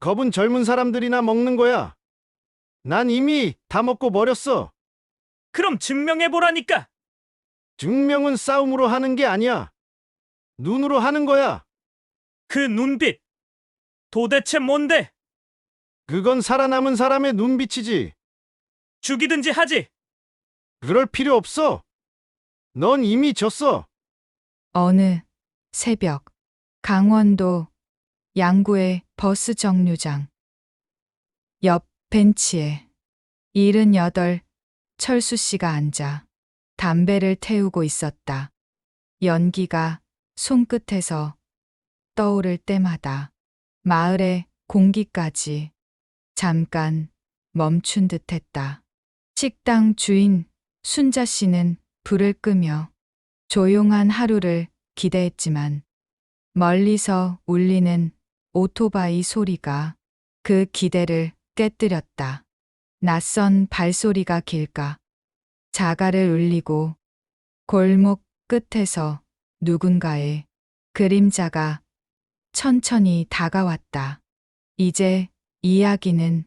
겁은 젊은 사람들이나 먹는 거야. 난 이미 다 먹고 버렸어. 그럼 증명해보라니까! 증명은 싸움으로 하는 게 아니야. 눈으로 하는 거야. 그 눈빛! 도대체 뭔데? 그건 살아남은 사람의 눈빛이지. 죽이든지 하지! 그럴 필요 없어. 넌 이미 졌어. 어느 새벽, 강원도 양구의 버스 정류장. 옆 벤치에 78 철수 씨가 앉아 담배를 태우고 있었다. 연기가 손끝에서 떠오를 때마다 마을의 공기까지 잠깐 멈춘 듯 했다. 식당 주인 순자 씨는 불을 끄며 조용한 하루를 기대했지만 멀리서 울리는 오토바이 소리가 그 기대를 깨뜨렸다. 낯선 발소리가 길가 자가를 울리고 골목 끝에서 누군가의 그림자가 천천히 다가왔다. 이제 이야기는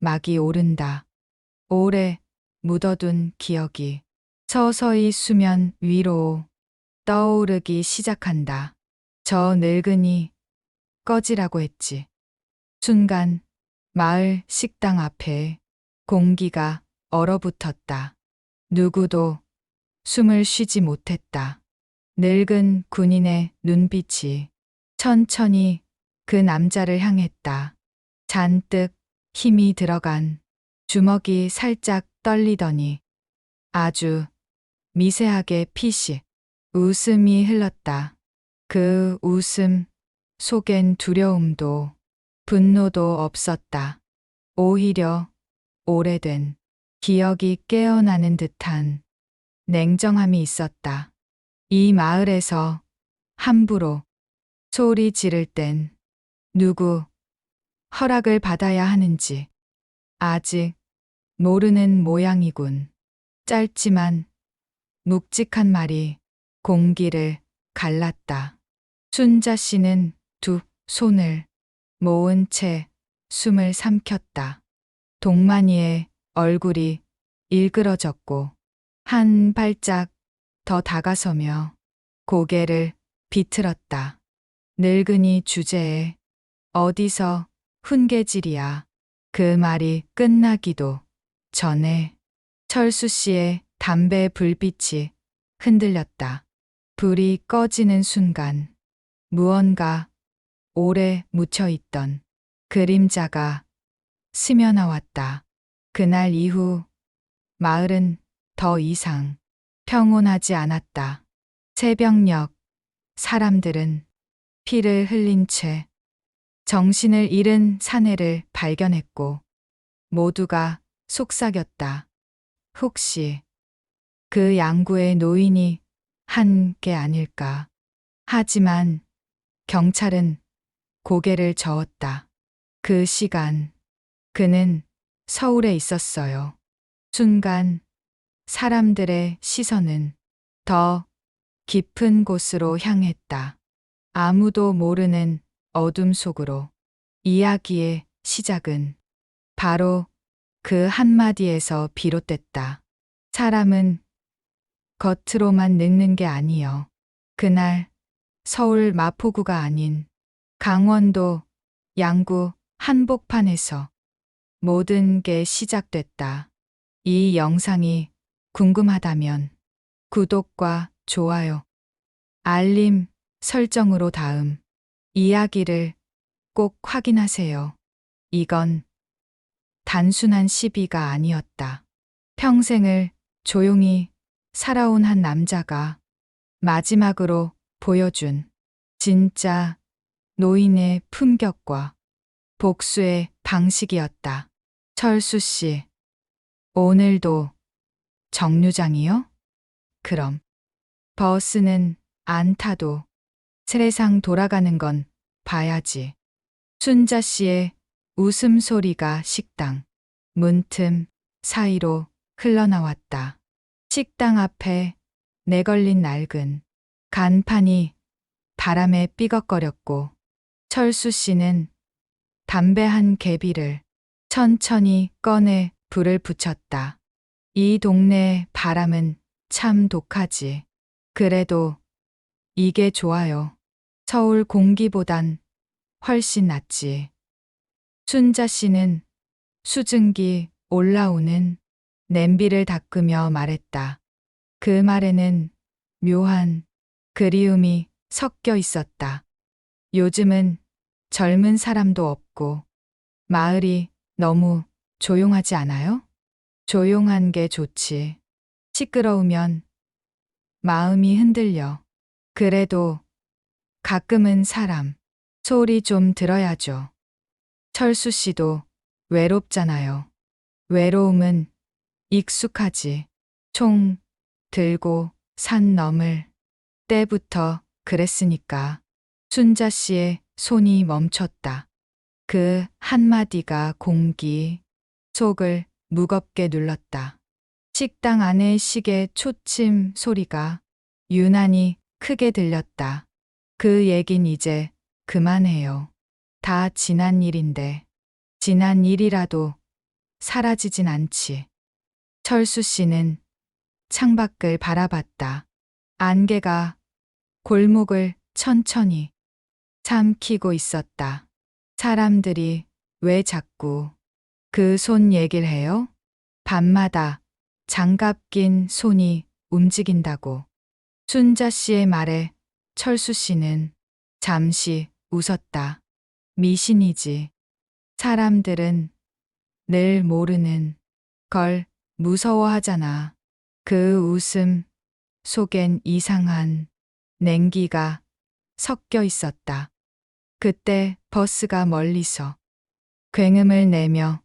막이 오른다. 오래 묻어둔 기억이 서서히 수면 위로 떠오르기 시작한다. 저 늙은이 꺼지라고 했지. 순간 마을 식당 앞에 공기가 얼어붙었다. 누구도 숨을 쉬지 못했다. 늙은 군인의 눈빛이 천천히 그 남자를 향했다. 잔뜩 힘이 들어간 주먹이 살짝 떨리더니 아주 미세하게 피식 웃음이 흘렀다. 그 웃음 속엔 두려움도 분노도 없었다. 오히려 오래된 기억이 깨어나는 듯한 냉정함이 있었다. 이 마을에서 함부로 소리 지를 땐 누구 허락을 받아야 하는지 아직 모르는 모양이군. 짧지만 묵직한 말이 공기를 갈랐다. 순자 씨는 두 손을 모은 채 숨을 삼켰다. 동만이의 얼굴이 일그러졌고 한 발짝 더 다가서며 고개를 비틀었다. 늙은이 주제에 어디서 훈계질이야. 그 말이 끝나기도 전에 철수 씨의 담배 불빛이 흔들렸다. 불이 꺼지는 순간 무언가 오래 묻혀있던 그림자가 스며나왔다. 그날 이후 마을은 더 이상 평온하지 않았다. 새벽녘 사람들은 피를 흘린 채 정신을 잃은 사내를 발견했고 모두가 속삭였다. 혹시 그 양구의 노인이 한 게 아닐까. 하지만 경찰은 고개를 저었다. 그 시간 그는 서울에 있었어요. 순간 사람들의 시선은 더 깊은 곳으로 향했다. 아무도 모르는 어둠 속으로 이야기의 시작은 바로 그 한마디에서 비롯됐다. 사람은 겉으로만 늙는 게 아니여. 그날 서울 마포구가 아닌 강원도 양구 한복판에서 모든 게 시작됐다. 이 영상이 궁금하다면 구독과 좋아요, 알림 설정으로 다음 이야기를 꼭 확인하세요. 이건 단순한 시비가 아니었다. 평생을 조용히 살아온 한 남자가 마지막으로 보여준 진짜 노인의 품격과 복수의 방식이었다. 철수 씨, 오늘도 정류장이요? 그럼 버스는 안 타도 세상 돌아가는 건 봐야지. 순자 씨의 웃음소리가 식당 문틈 사이로 흘러나왔다. 식당 앞에 내걸린 낡은 간판이 바람에 삐걱거렸고 철수 씨는 담배 한 개비를 천천히 꺼내 불을 붙였다. 이 동네 바람은 참 독하지. 그래도 이게 좋아요. 서울 공기보단 훨씬 낫지. 순자 씨는 수증기 올라오는 냄비를 닦으며 말했다. 그 말에는 묘한 그리움이 섞여 있었다. 요즘은 젊은 사람도 없고 마을이 너무 조용하지 않아요? 조용한 게 좋지. 시끄러우면 마음이 흔들려. 그래도 가끔은 사람 소리 좀 들어야죠. 철수 씨도 외롭잖아요. 외로움은 익숙하지. 총 들고 산 넘을 때부터 그랬으니까. 순자 씨의 손이 멈췄다. 그 한마디가 공기 속을 무겁게 눌렀다. 식당 안의 시계 초침 소리가 유난히 크게 들렸다. 그 얘긴 이제 그만해요. 다 지난 일인데 지난 일이라도 사라지진 않지. 철수 씨는 창밖을 바라봤다. 안개가 골목을 천천히 삼키고 있었다. 사람들이 왜 자꾸 그 손 얘기를 해요? 밤마다 장갑 낀 손이 움직인다고. 순자 씨의 말에 철수 씨는 잠시 웃었다. 미신이지. 사람들은 늘 모르는 걸 무서워하잖아. 그 웃음 속엔 이상한 냉기가 섞여 있었다. 그때 버스가 멀리서 굉음을 내며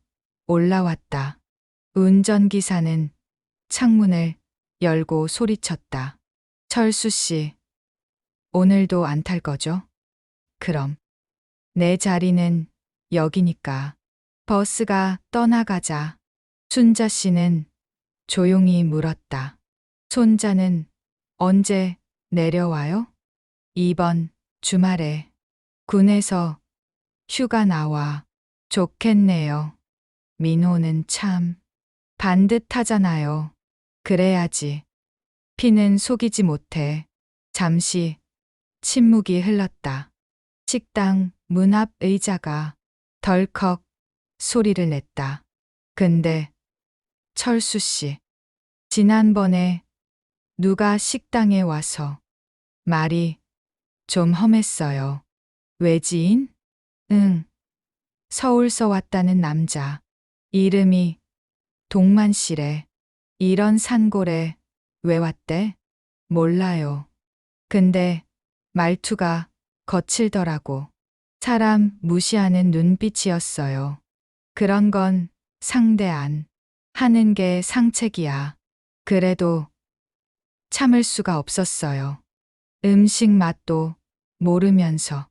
올라왔다. 운전기사는 창문을 열고 소리쳤다. 철수 씨, 오늘도 안 탈 거죠? 그럼 내 자리는 여기니까. 버스가 떠나가자 순자 씨는 조용히 물었다. 손자는 언제 내려와요? 이번 주말에 군에서 휴가 나와. 좋겠네요. 민호는 참 반듯하잖아요. 그래야지. 피는 속이지 못해. 잠시 침묵이 흘렀다. 식당 문 앞 의자가 덜컥 소리를 냈다. 근데 철수 씨, 지난번에 누가 식당에 와서 말이 좀 험했어요. 외지인? 응. 서울서 왔다는 남자. 이름이 동만 씨래. 이런 산골에 왜 왔대? 몰라요. 근데 말투가 거칠더라고. 사람 무시하는 눈빛이었어요. 그런 건 상대 안 하는 게 상책이야. 그래도 참을 수가 없었어요. 음식 맛도 모르면서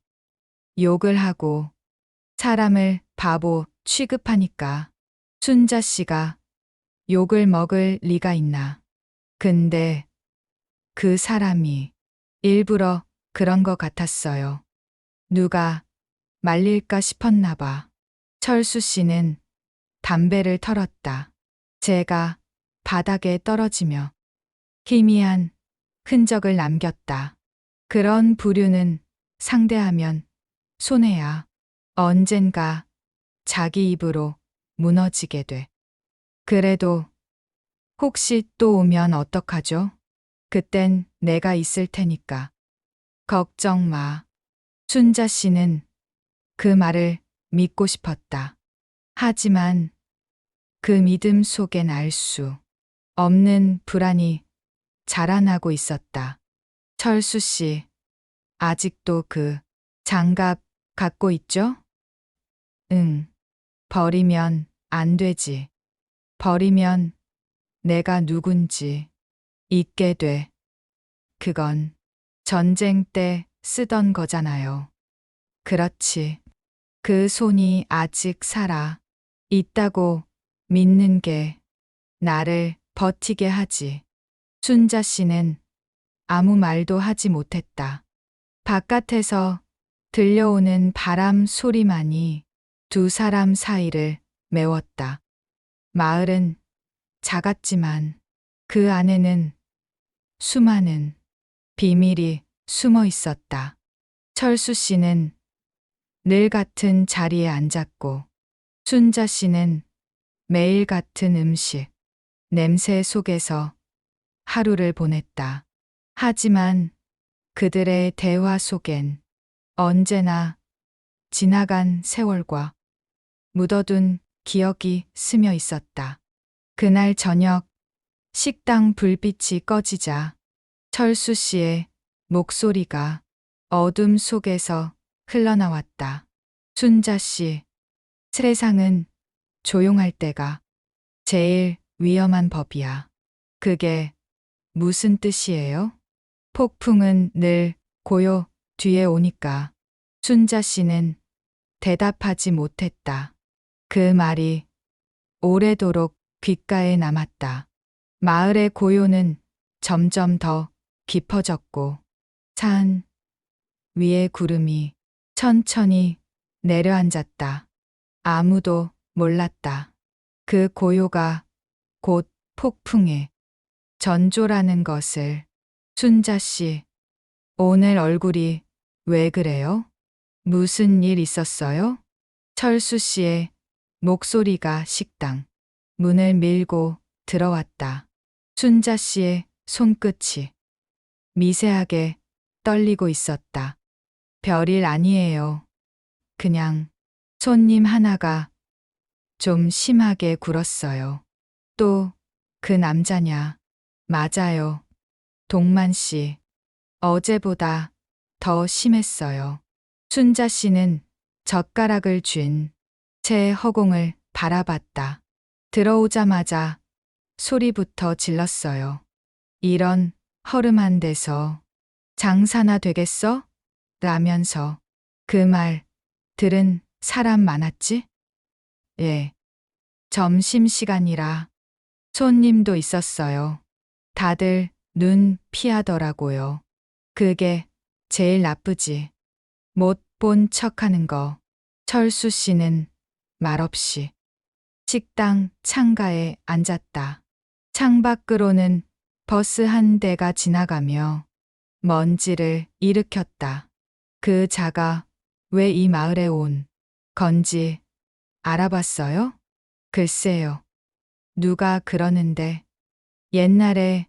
욕을 하고 사람을 바보 취급하니까. 순자 씨가 욕을 먹을 리가 있나. 근데 그 사람이 일부러 그런 것 같았어요. 누가 말릴까 싶었나 봐. 철수 씨는 담배를 털었다. 제가 바닥에 떨어지며 희미한 흔적을 남겼다. 그런 부류는 상대하면 손해야. 언젠가 자기 입으로 무너지게 돼. 그래도 혹시 또 오면 어떡하죠? 그땐 내가 있을 테니까. 걱정 마. 순자 씨는 그 말을 믿고 싶었다. 하지만 그 믿음 속엔 알 수 없는 불안이 자라나고 있었다. 철수 씨, 아직도 그 장갑 갖고 있죠? 응. 버리면 안 되지. 버리면 내가 누군지 잊게 돼. 그건 전쟁 때 쓰던 거잖아요. 그렇지. 그 손이 아직 살아 있다고 믿는 게 나를 버티게 하지. 순자 씨는 아무 말도 하지 못했다. 바깥에서 들려오는 바람 소리만이 두 사람 사이를 메웠다. 마을은 작았지만 그 안에는 수많은 비밀이 숨어 있었다. 철수 씨는 늘 같은 자리에 앉았고 순자 씨는 매일 같은 음식, 냄새 속에서 하루를 보냈다. 하지만 그들의 대화 속엔 언제나 지나간 세월과 묻어둔 기억이 스며 있었다. 그날 저녁 식당 불빛이 꺼지자 철수 씨의 목소리가 어둠 속에서 흘러나왔다. 순자 씨, 세상은 조용할 때가 제일 위험한 법이야. 그게 무슨 뜻이에요? 폭풍은 늘 고요 뒤에 오니까. 순자 씨는 대답하지 못했다. 그 말이 오래도록 귓가에 남았다. 마을의 고요는 점점 더 깊어졌고 산 위에 구름이 천천히 내려앉았다. 아무도 몰랐다. 그 고요가 곧 폭풍의 전조라는 것을. 순자 씨, 오늘 얼굴이 왜 그래요? 무슨 일 있었어요? 철수 씨의 목소리가 식당 문을 밀고 들어왔다. 순자 씨의 손끝이 미세하게 떨리고 있었다. 별일 아니에요. 그냥 손님 하나가 좀 심하게 굴었어요. 또 그 남자냐? 맞아요. 동만 씨. 어제보다 더 심했어요. 순자 씨는 젓가락을 쥔 채 허공을 바라봤다. 들어오자마자 소리부터 질렀어요. 이런 허름한 데서 장사나 되겠어? 라면서. 그 말 들은 사람 많았지? 예. 점심시간이라 손님도 있었어요. 다들 눈 피하더라고요. 그게 제일 나쁘지. 못 본 척하는 거. 철수 씨는 말없이 식당 창가에 앉았다. 창밖으로는 버스 한 대가 지나가며 먼지를 일으켰다. 그 자가 왜 이 마을에 온 건지 알아봤어요? 글쎄요. 누가 그러는데 옛날에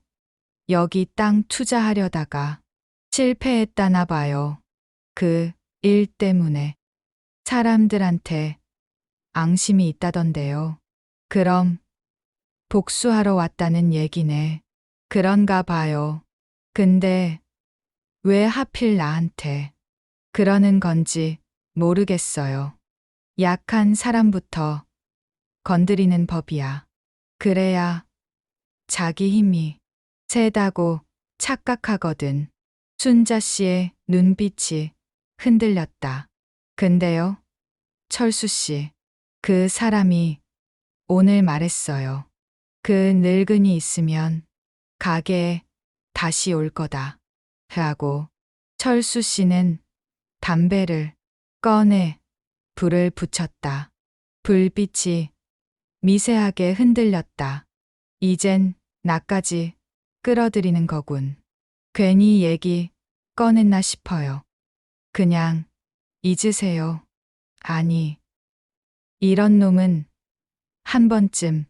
여기 땅 투자하려다가 실패했다나 봐요. 그 일 때문에 사람들한테 앙심이 있다던데요. 그럼 복수하러 왔다는 얘기네. 그런가 봐요. 근데 왜 하필 나한테 그러는 건지 모르겠어요. 약한 사람부터 건드리는 법이야. 그래야 자기 힘이 세다고 착각하거든. 순자 씨의 눈빛이 흔들렸다. 근데요, 철수 씨, 그 사람이 오늘 말했어요. 그 늙은이 있으면 가게에 다시 올 거다. 하고 철수 씨는 담배를 꺼내 불을 붙였다. 불빛이 미세하게 흔들렸다. 이젠 나까지 끌어들이는 거군. 괜히 얘기 꺼냈나 싶어요. 그냥 잊으세요. 아니, 이런 놈은 한 번쯤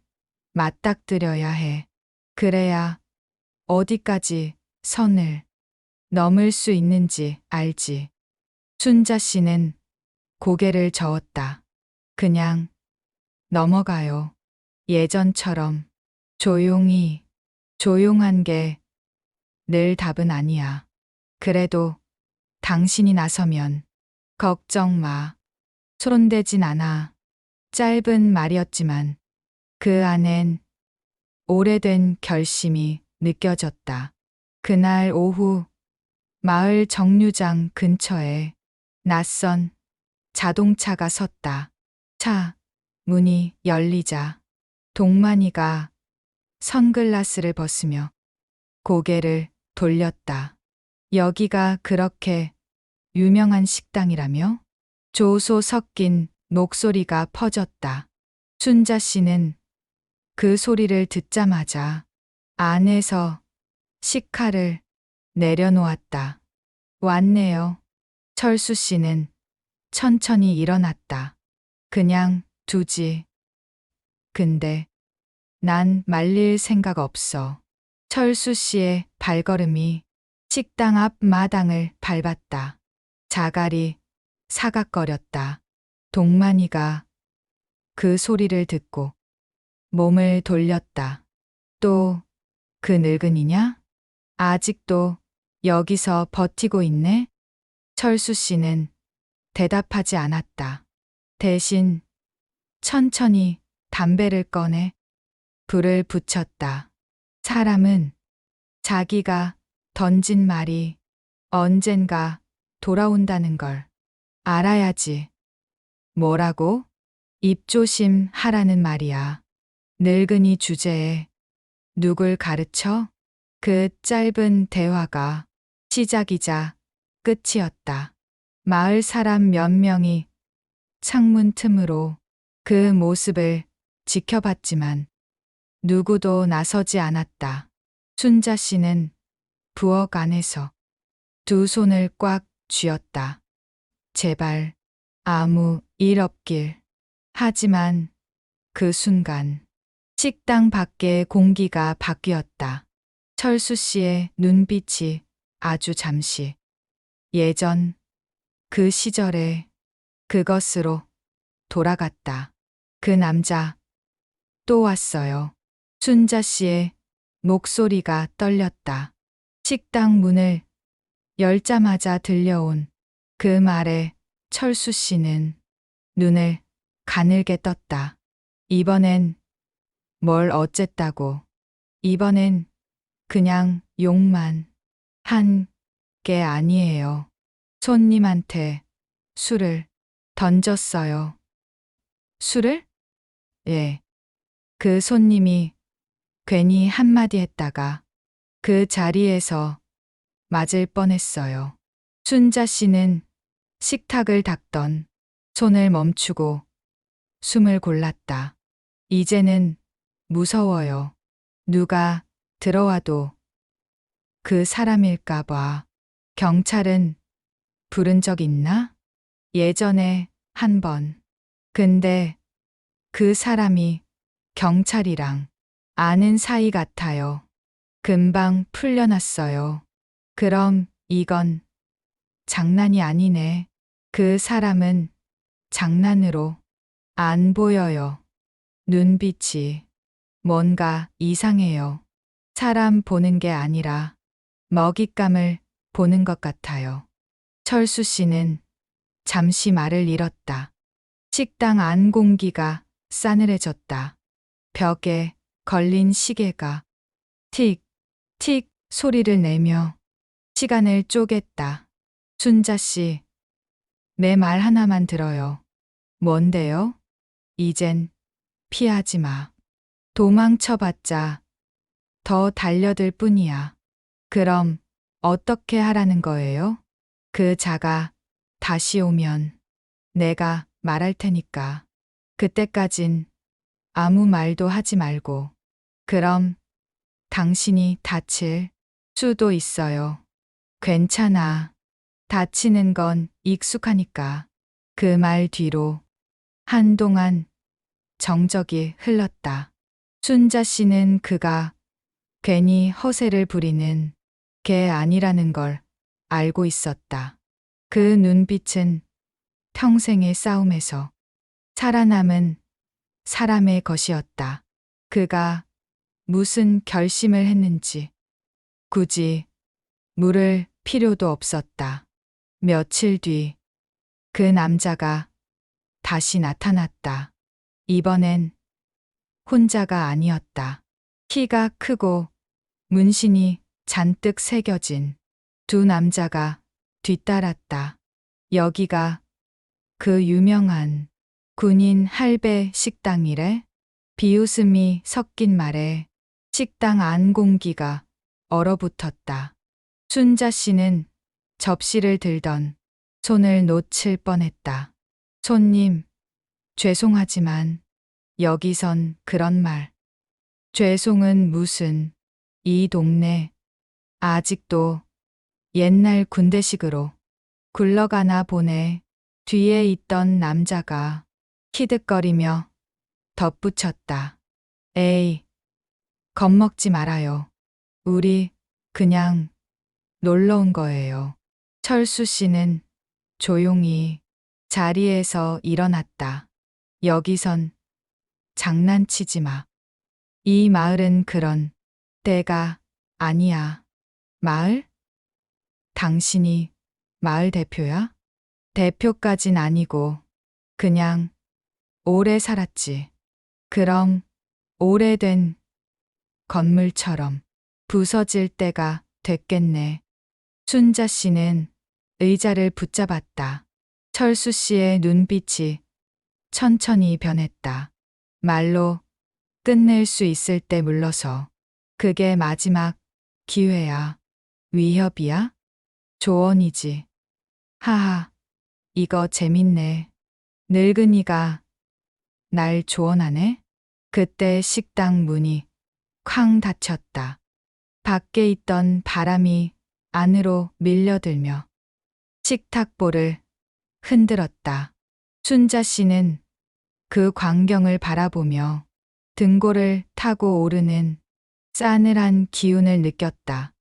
맞닥뜨려야 해. 그래야 어디까지 선을 넘을 수 있는지 알지. 순자 씨는 고개를 저었다. 그냥 넘어가요. 예전처럼 조용히. 조용한 게 늘 답은 아니야. 그래도 당신이 나서면 걱정 마. 손대진 않아. 짧은 말이었지만 그 안엔 오래된 결심이 느껴졌다. 그날 오후 마을 정류장 근처에 낯선 자동차가 섰다. 차 문이 열리자 동만이가 선글라스를 벗으며 고개를 돌렸다. 여기가 그렇게 유명한 식당이라며? 조소 섞인 목소리가 퍼졌다. 춘자 씨는 그 소리를 듣자마자 안에서 식칼을 내려놓았다. 왔네요. 철수 씨는 천천히 일어났다. 그냥 두지. 근데 난 말릴 생각 없어. 철수 씨의 발걸음이 식당 앞 마당을 밟았다. 자갈이 사각거렸다. 동만이가 그 소리를 듣고 몸을 돌렸다. 또 그 늙은이냐? 아직도 여기서 버티고 있네? 철수 씨는 대답하지 않았다. 대신 천천히 담배를 꺼내 불을 붙였다. 사람은 자기가 던진 말이 언젠가 돌아온다는 걸 알아야지. 뭐라고? 입조심 하라는 말이야. 늙은이 주제에 누굴 가르쳐? 그 짧은 대화가 시작이자 끝이었다. 마을 사람 몇 명이 창문 틈으로 그 모습을 지켜봤지만 누구도 나서지 않았다. 춘자 씨는 부엌 안에서 두 손을 꽉 쥐었다. 제발 아무 일 없길. 하지만 그 순간 식당 밖의 공기가 바뀌었다. 철수 씨의 눈빛이 아주 잠시 예전 그 시절의 그것으로 돌아갔다. 그 남자 또 왔어요. 춘자 씨의 목소리가 떨렸다. 식당 문을 열자마자 들려온 그 말에 철수 씨는 눈을 가늘게 떴다. 이번엔 뭘 어쨌다고. 이번엔 그냥 욕만 한 게 아니에요. 손님한테 술을 던졌어요. 술을? 예. 그 손님이 괜히 한마디 했다가 그 자리에서 맞을 뻔했어요. 춘자 씨는 식탁을 닦던 손을 멈추고 숨을 골랐다. 이제는 무서워요. 누가 들어와도 그 사람일까 봐. 경찰은 부른 적 있나? 예전에 한 번. 근데 그 사람이 경찰이랑 아는 사이 같아요. 금방 풀려났어요. 그럼 이건 장난이 아니네. 그 사람은 장난으로 안 보여요. 눈빛이 뭔가 이상해요. 사람 보는 게 아니라 먹잇감을 보는 것 같아요. 철수 씨는 잠시 말을 잃었다. 식당 안 공기가 싸늘해졌다. 벽에 걸린 시계가 틱, 틱 소리를 내며 시간을 쪼갰다. 춘자 씨, 내 말 하나만 들어요. 뭔데요? 이젠 피하지 마. 도망쳐봤자 더 달려들 뿐이야. 그럼 어떻게 하라는 거예요? 그 자가 다시 오면 내가 말할 테니까. 그때까진 아무 말도 하지 말고. 그럼 당신이 다칠 수도 있어요. 괜찮아. 다치는 건 익숙하니까. 그 말 뒤로 한동안 정적이 흘렀다. 춘자 씨는 그가 괜히 허세를 부리는 게 아니라는 걸 알고 있었다. 그 눈빛은 평생의 싸움에서 살아남은 사람의 것이었다. 그가 무슨 결심을 했는지 굳이 물을 필요도 없었다. 며칠 뒤 그 남자가 다시 나타났다. 이번엔 혼자가 아니었다. 키가 크고 문신이 잔뜩 새겨진 두 남자가 뒤따랐다. 여기가 그 유명한 군인 할배 식당이래? 비웃음이 섞인 말에 식당 안 공기가 얼어붙었다. 춘자 씨는 접시를 들던 손을 놓칠 뻔했다. 손님, 죄송하지만 여기선 그런 말. 죄송은 무슨, 이 동네 아직도 옛날 군대식으로 굴러가나 보네. 뒤에 있던 남자가 키득거리며 덧붙였다. 에이, 겁먹지 말아요. 우리 그냥 놀러 온 거예요. 철수 씨는 조용히 자리에서 일어났다. 여기선 장난치지 마. 이 마을은 그런 때가 아니야. 마을? 당신이 마을 대표야? 대표까진 아니고 그냥 오래 살았지. 그럼 오래된 건물처럼 부서질 때가 됐겠네. 순자 씨는 의자를 붙잡았다. 철수 씨의 눈빛이 천천히 변했다. 말로 끝낼 수 있을 때 물러서. 그게 마지막 기회야. 위협이야? 조언이지. 하하, 이거 재밌네. 늙은이가 날 조언하네? 그때 식당 문이 쾅 닫혔다. 밖에 있던 바람이 안으로 밀려들며 식탁볼을 흔들었다. 순자 씨는 그 광경을 바라보며 등골을 타고 오르는 싸늘한 기운을 느꼈다.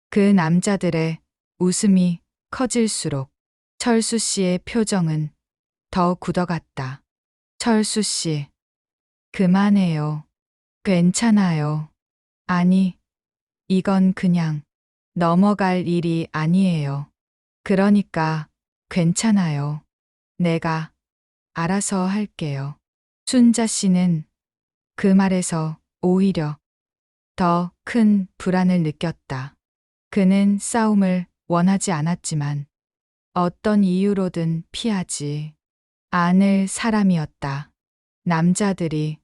그 남자들의 웃음이 커질수록 철수 씨의 표정은 더 굳어갔다. 철수 씨, 그만해요. 괜찮아요. 아니, 이건 그냥 넘어갈 일이 아니에요. 그러니까 괜찮아요. 내가 알아서 할게요. 순자 씨는 그 말에서 오히려 더 큰 불안을 느꼈다. 그는 싸움을 원하지 않았지만 어떤 이유로든 피하지 않을 사람이었다. 남자들이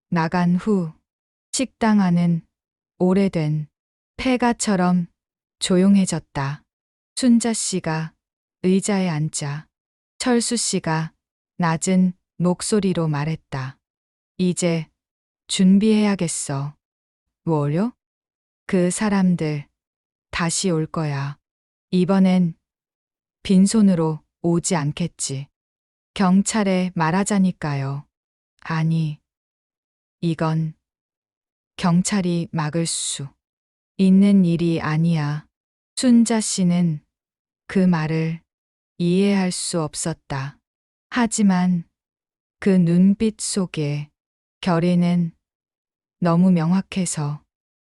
나간 후 식당 안은 오래된 폐가처럼 조용해졌다. 순자 씨가 의자에 앉자 철수 씨가 낮은 목소리로 말했다. 이제 준비해야겠어. 뭐요? 그 사람들 다시 올 거야. 이번엔 빈손으로 오지 않겠지. 경찰에 말하자니까요. 아니, 이건 경찰이 막을 수 있는 일이 아니야. 순자 씨는 그 말을 이해할 수 없었다. 하지만 그 눈빛 속에 결의는 너무 명확해서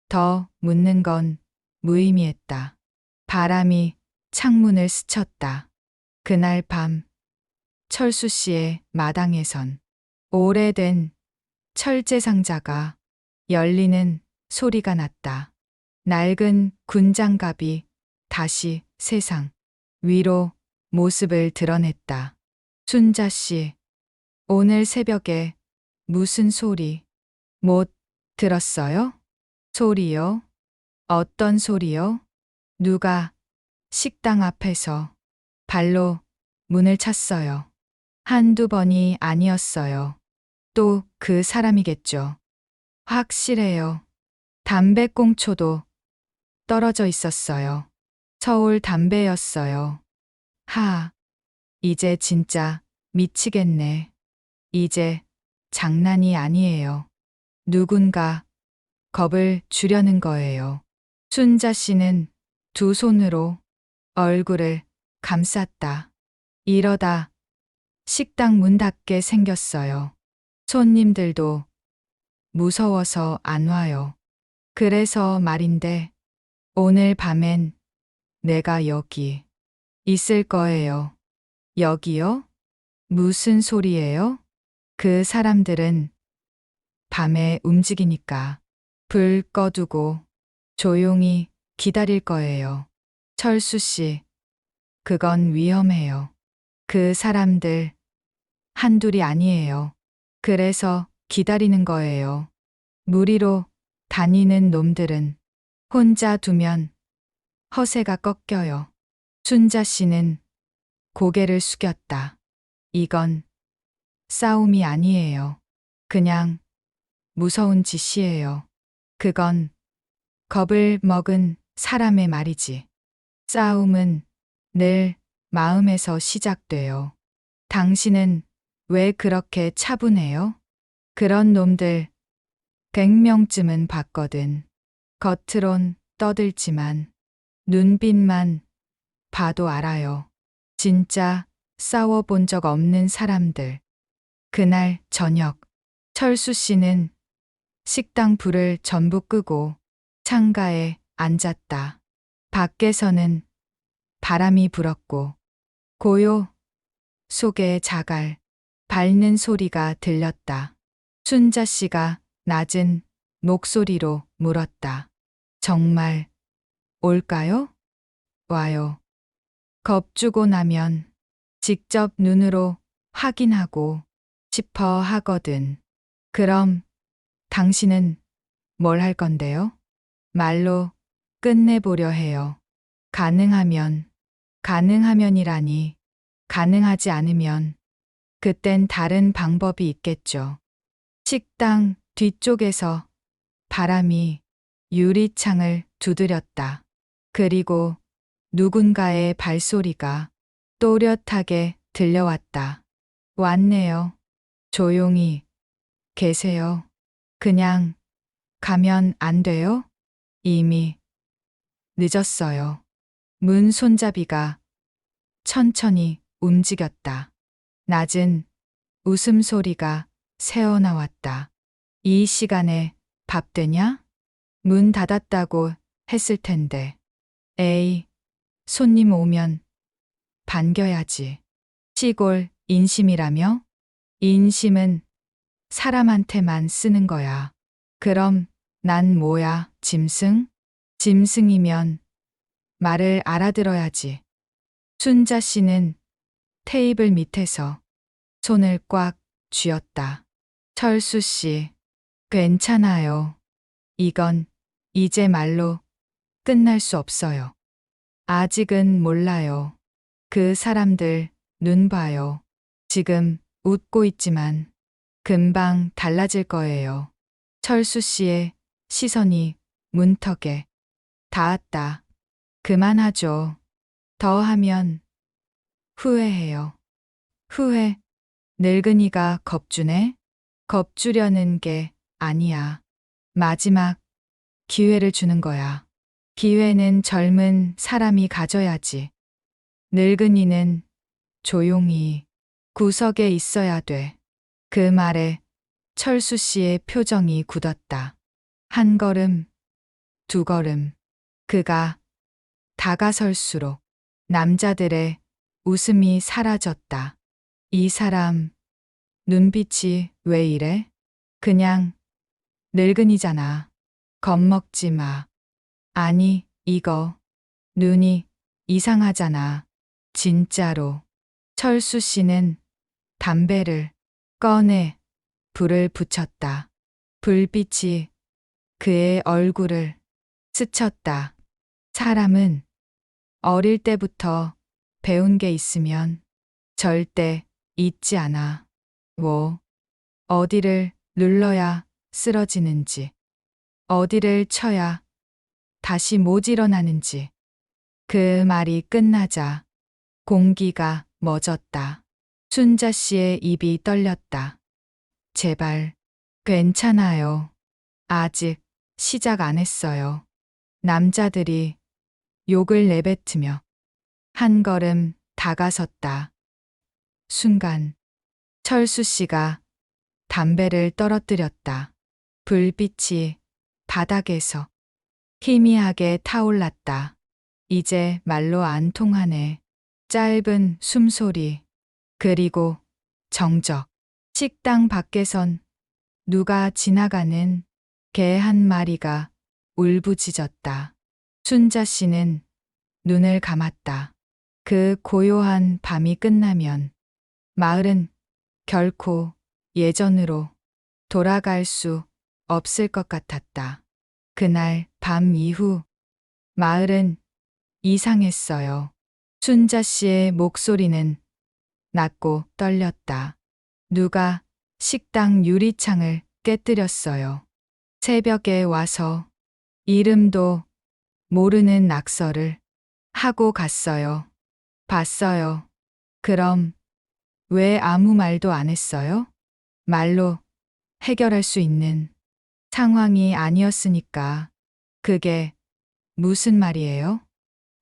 더 묻는 건 무의미했다. 바람이 창문을 스쳤다. 그날 밤 철수 씨의 마당에선 오래된 철제 상자가 열리는 소리가 났다. 낡은 군장갑이 다시 세상 위로 모습을 드러냈다. 순자 씨, 오늘 새벽에 무슨 소리 못 들었어요? 소리요? 어떤 소리요? 누가 식당 앞에서 발로 문을 찼어요. 한두 번이 아니었어요. 또 그 사람이겠죠. 확실해요. 담배꽁초도 떨어져 있었어요. 서울 담배였어요. 하, 이제 진짜 미치겠네. 이제 장난이 아니에요. 누군가 겁을 주려는 거예요. 순자 씨는 두 손으로 얼굴을 감쌌다. 이러다 식당 문 닫게 생겼어요. 손님들도 무서워서 안 와요. 그래서 말인데 오늘 밤엔 내가 여기 있을 거예요. 여기요? 무슨 소리예요? 그 사람들은 밤에 움직이니까 불 꺼두고 조용히 기다릴 거예요. 철수 씨, 그건 위험해요. 그 사람들 한둘이 아니에요. 그래서 기다리는 거예요. 무리로 다니는 놈들은 혼자 두면 허세가 꺾여요. 순자 씨는 고개를 숙였다. 이건 싸움이 아니에요. 그냥 무서운 짓이에요. 그건 겁을 먹은 사람의 말이지. 싸움은 늘 마음에서 시작돼요. 당신은 왜 그렇게 차분해요? 그런 놈들 100명쯤은 봤거든. 겉으론 떠들지만 눈빛만 봐도 알아요. 진짜 싸워본 적 없는 사람들. 그날 저녁, 철수 씨는 식당 불을 전부 끄고 창가에 앉았다. 밖에서는 바람이 불었고 고요 속에 자갈 밟는 소리가 들렸다. 순자 씨가 낮은 목소리로 물었다. 정말 올까요? 와요. 겁주고 나면 직접 눈으로 확인하고 싶어 하거든. 그럼 당신은 뭘 할 건데요? 말로 끝내보려 해요. 가능하면이라니. 가능하지 않으면 그땐 다른 방법이 있겠죠. 식당 뒤쪽에서 바람이 유리창을 두드렸다. 그리고 누군가의 발소리가 또렷하게 들려왔다. 왔네요. 조용히 계세요. 그냥 가면 안 돼요? 이미 늦었어요. 문 손잡이가 천천히 움직였다. 낮은 웃음소리가 새어나왔다. 이 시간에 밥 되냐? 문 닫았다고 했을 텐데. 에이, 손님 오면 반겨야지. 시골 인심이라며? 인심은 사람한테만 쓰는 거야. 그럼 난 뭐야, 짐승? 짐승이면 말을 알아들어야지. 순자 씨는 테이블 밑에서 손을 꽉 쥐었다. 철수 씨, 괜찮아요. 이건 이제 말로 끝날 수 없어요. 아직은 몰라요. 그 사람들 눈 봐요. 지금 웃고 있지만 금방 달라질 거예요. 철수 씨의 시선이 문턱에 닿았다. 그만하죠. 더 하면 후회해요. 후회. 늙은이가 겁주네? 겁주려는 게 아니야. 마지막 기회를 주는 거야. 기회는 젊은 사람이 가져야지. 늙은이는 조용히 구석에 있어야 돼. 그 말에 철수 씨의 표정이 굳었다. 한 걸음, 두 걸음. 그가 다가설수록 남자들의 웃음이 사라졌다. 이 사람 눈빛이 왜 이래? 그냥 늙은이잖아. 겁먹지 마. 아니, 이거 눈이 이상하잖아. 진짜로. 철수 씨는 담배를 꺼내 불을 붙였다. 불빛이 그의 얼굴을 스쳤다. 사람은 어릴 때부터 배운 게 있으면 절대 잊지 않아. 뭐, 어디를 눌러야 쓰러지는지, 어디를 쳐야 다시 못 일어나는지. 그 말이 끝나자 공기가 멎었다. 순자 씨의 입이 떨렸다. 제발, 괜찮아요. 아직 시작 안 했어요. 남자들이 욕을 내뱉으며 한 걸음 다가섰다. 순간 철수 씨가 담배를 떨어뜨렸다. 불빛이 바닥에서 희미하게 타올랐다. 이제 말로 안 통하네. 짧은 숨소리, 그리고 정적. 식당 밖에선 누가 지나가는 개 한 마리가 울부짖었다. 순자 씨는 눈을 감았다. 그 고요한 밤이 끝나면 마을은 결코 예전으로 돌아갈 수 없을 것 같았다. 그날 밤 이후 마을은 이상했어요. 순자 씨의 목소리는 낮고 떨렸다. 누가 식당 유리창을 깨뜨렸어요. 새벽에 와서 이름도 모르는 낙서를 하고 갔어요. 봤어요. 그럼 왜 아무 말도 안 했어요? 말로 해결할 수 있는 상황이 아니었으니까. 그게 무슨 말이에요?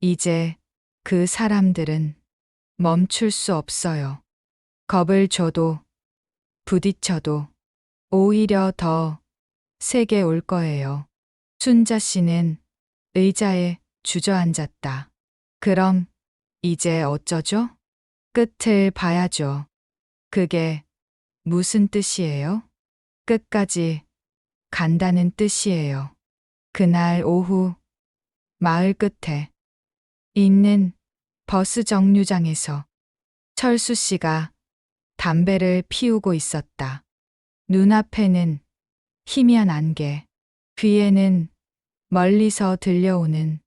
이제 그 사람들은 멈출 수 없어요. 겁을 줘도 부딪혀도 오히려 더 세게 올 거예요. 순자 씨는 의자에 주저앉았다. 그럼 이제 어쩌죠? 끝을 봐야죠. 그게 무슨 뜻이에요? 끝까지 간다는 뜻이에요. 그날 오후 마을 끝에 있는 버스 정류장에서 철수 씨가 담배를 피우고 있었다. 눈앞에는 희미한 안개, 귀에는 멀리서 들려오는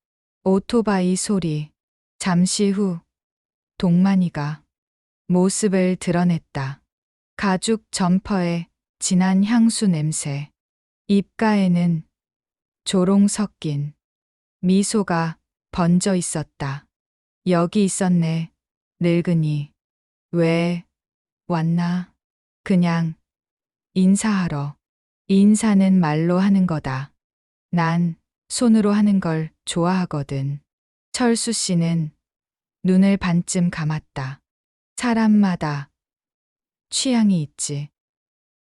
오토바이 소리. 잠시 후 동만이가 모습을 드러냈다. 가죽 점퍼에 진한 향수 냄새, 입가에는 조롱 섞인 미소가 번져 있었다. 여기 있었네, 늙은이. 왜 왔나? 그냥 인사하러. 인사는 말로 하는 거다. 난 손으로 하는 걸 좋아하거든. 철수 씨는 눈을 반쯤 감았다. 사람마다 취향이 있지.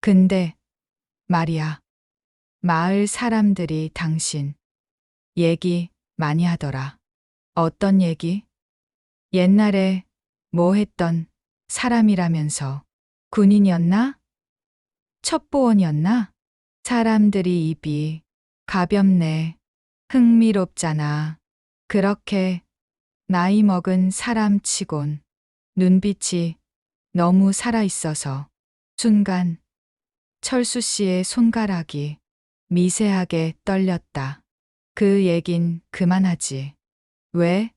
근데 말이야. 마을 사람들이 당신 얘기 많이 하더라. 어떤 얘기? 옛날에 뭐 했던 사람이라면서. 군인이었나? 첩보원이었나? 사람들이 입이 가볍네. 흥미롭잖아. 그렇게 나이 먹은 사람 치곤 눈빛이 너무 살아있어서 순간 철수 씨의 손가락이 미세하게 떨렸다. 그 얘긴 그만하지. 왜?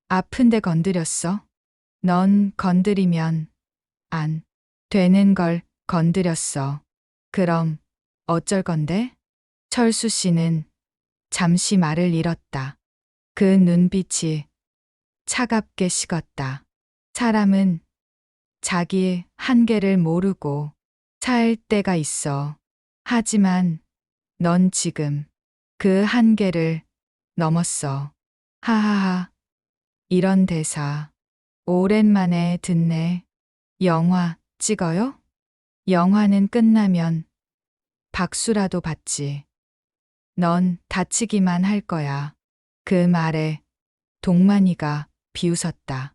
아픈데 건드렸어? 넌 건드리면 안 되는 걸 건드렸어. 그럼 어쩔 건데? 철수 씨는 잠시 말을 잃었다. 그 눈빛이 차갑게 식었다. 사람은 자기의 한계를 모르고 살 때가 있어. 하지만 넌 지금 그 한계를 넘었어. 하하하. 이런 대사 오랜만에 듣네. 영화 찍어요? 영화는 끝나면 박수라도 받지. 넌 다치기만 할 거야. 그 말에 동만이가 비웃었다.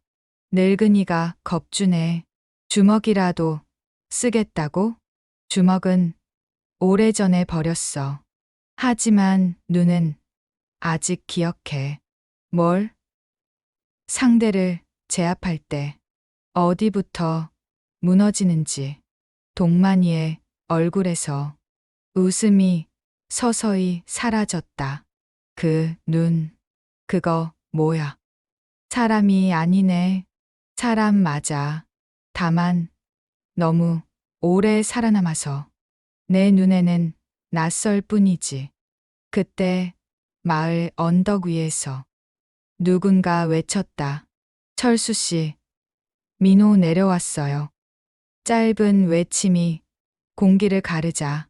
늙은이가 겁주네. 주먹이라도 쓰겠다고? 주먹은 오래전에 버렸어. 하지만 눈은 아직 기억해. 뭘? 상대를 제압할 때 어디부터 무너지는지. 동만이의 얼굴에서 웃음이 서서히 사라졌다. 그 눈, 그거 뭐야? 사람이 아니네. 사람 맞아. 다만 너무 오래 살아남아서 내 눈에는 낯설 뿐이지. 그때 마을 언덕 위에서 누군가 외쳤다. 철수 씨, 민호 내려왔어요. 짧은 외침이 공기를 가르자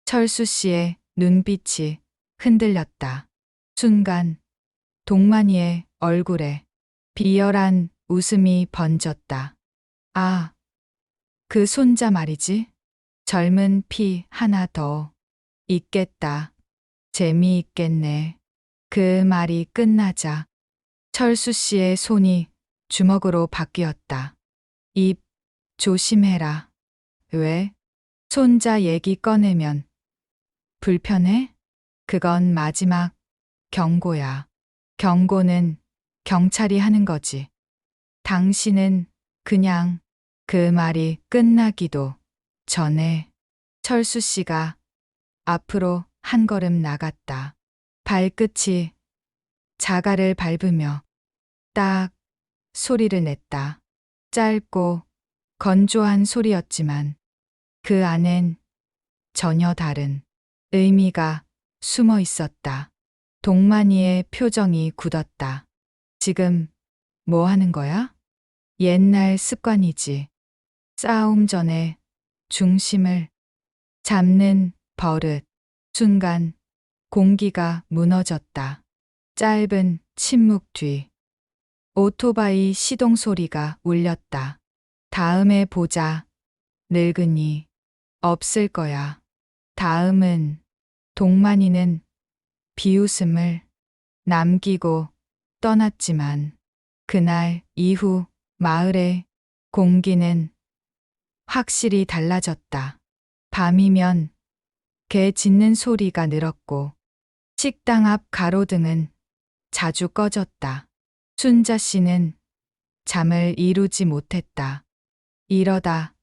철수 씨의 눈빛이 흔들렸다. 순간 동만이의 얼굴에 비열한 웃음이 번졌다. 아, 그 손자 말이지? 젊은 피 하나 더 있겠다. 재미있겠네. 그 말이 끝나자 철수 씨의 손이 주먹으로 바뀌었다. 입 조심해라. 왜? 손자 얘기 꺼내면 불편해? 그건 마지막 경고야. 경고는 경찰이 하는 거지. 당신은 그냥 그 말이 끝나기도 전에 철수 씨가 앞으로 한 걸음 나갔다. 발끝이 자갈을 밟으며 딱 소리를 냈다. 짧고 건조한 소리였지만 그 안엔 전혀 다른 의미가 숨어 있었다. 동만이의 표정이 굳었다. 지금 뭐 하는 거야? 옛날 습관이지. 싸움 전에 중심을 잡는 버릇. 순간 공기가 무너졌다. 짧은 침묵 뒤 오토바이 시동 소리가 울렸다. 다음에 보자. 늙은이. 없을 거야. 다음은 동만이는 비웃음을 남기고 떠났지만 그날 이후 마을의 공기는 확실히 달라졌다. 밤이면 개 짖는 소리가 늘었고 식당 앞 가로등은 자주 꺼졌다. 순자 씨는 잠을 이루지 못했다. 이러다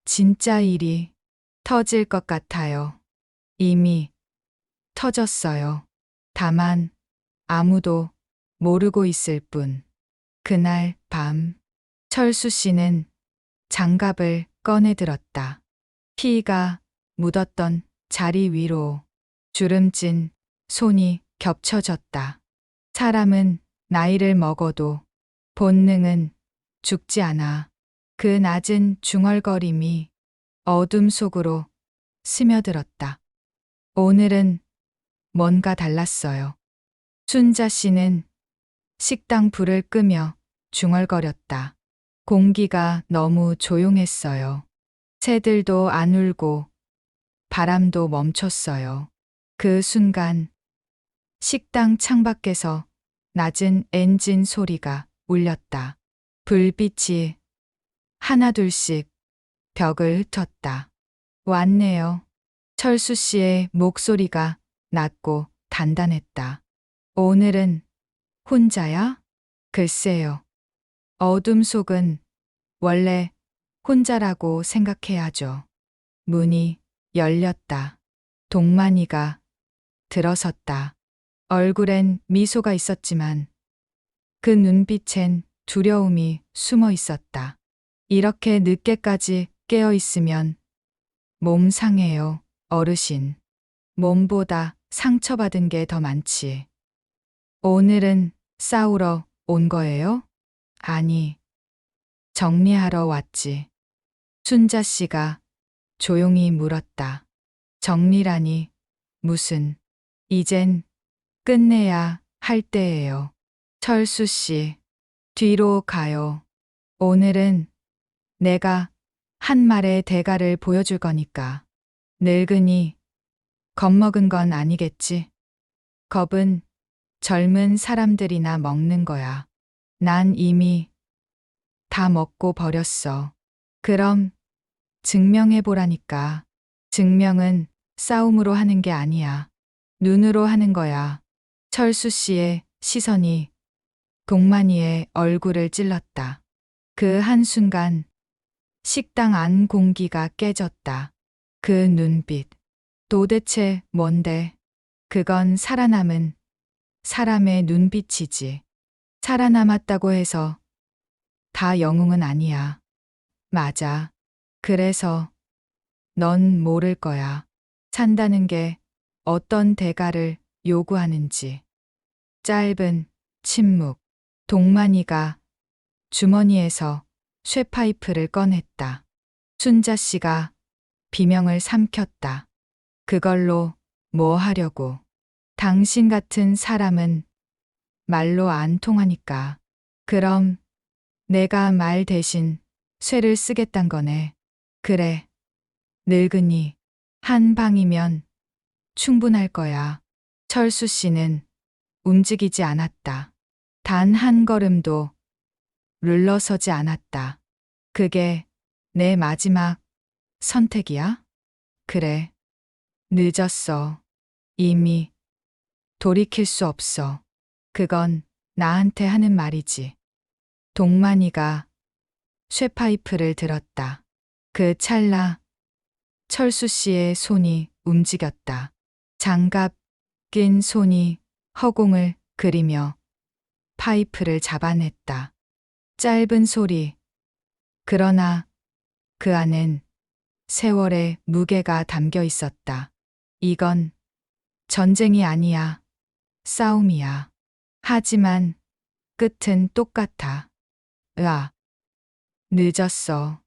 진짜 일이 터질 것 같아요. 이미 터졌어요. 다만 아무도 모르고 있을 뿐. 그날 밤 철수 씨는 장갑을 꺼내들었다. 피가 묻었던 자리 위로 주름진 손이 겹쳐졌다. 사람은 나이를 먹어도 본능은 죽지 않아. 그 낮은 중얼거림이 어둠 속으로 스며들었다. 오늘은 뭔가 달랐어요. 순자 씨는 식당 불을 끄며 중얼거렸다. 공기가 너무 조용했어요. 새들도 안 울고 바람도 멈췄어요. 그 순간 식당 창밖에서 낮은 엔진 소리가 울렸다. 불빛이 하나둘씩 벽을 흩었다. 왔네요. 철수 씨의 목소리가 낮고 단단했다. 오늘은 혼자야? 글쎄요. 어둠 속은 원래 혼자라고 생각해야죠. 문이 열렸다. 동만이가 들어섰다. 얼굴엔 미소가 있었지만 그 눈빛엔 두려움이 숨어 있었다. 이렇게 늦게까지 깨어 있으면 몸 상해요, 어르신. 몸보다 상처받은 게 더 많지. 오늘은 싸우러 온 거예요? 아니, 정리하러 왔지. 순자 씨가 조용히 물었다. 정리라니, 무슨, 이젠 끝내야 할 때예요. 철수 씨, 뒤로 가요. 오늘은 내가 한 말의 대가를 보여줄 거니까. 늙은이, 겁먹은 건 아니겠지? 겁은 젊은 사람들이나 먹는 거야. 난 이미 다 먹고 버렸어. 그럼 증명해보라니까. 증명은 싸움으로 하는 게 아니야. 눈으로 하는 거야. 철수 씨의 시선이 동만이의 얼굴을 찔렀다. 그 한순간 식당 안 공기가 깨졌다. 그 눈빛. 도대체 뭔데? 그건 살아남은 사람의 눈빛이지. 살아남았다고 해서 다 영웅은 아니야. 맞아. 그래서 넌 모를 거야. 산다는 게 어떤 대가를 요구하는지. 짧은 침묵. 동만이가 주머니에서 쇠파이프를 꺼냈다. 순자 씨가 비명을 삼켰다. 그걸로 뭐 하려고. 당신 같은 사람은 말로 안 통하니까. 그럼 내가 말 대신 쇠를 쓰겠단 거네. 그래. 늙은이. 한 방이면 충분할 거야. 철수 씨는 움직이지 않았다. 단 한 걸음도 물러서지 않았다. 그게 내 마지막 선택이야? 그래. 늦었어. 이미 돌이킬 수 없어. 그건 나한테 하는 말이지. 동만이가 쇠파이프를 들었다. 그 찰나 철수 씨의 손이 움직였다. 장갑 낀 손이 허공을 그리며 파이프를 잡아냈다. 짧은 소리. 그러나 그 안엔 세월의 무게가 담겨 있었다. 이건 전쟁이 아니야. 싸움이야. 하지만 끝은 똑같아. 으아. 늦었어.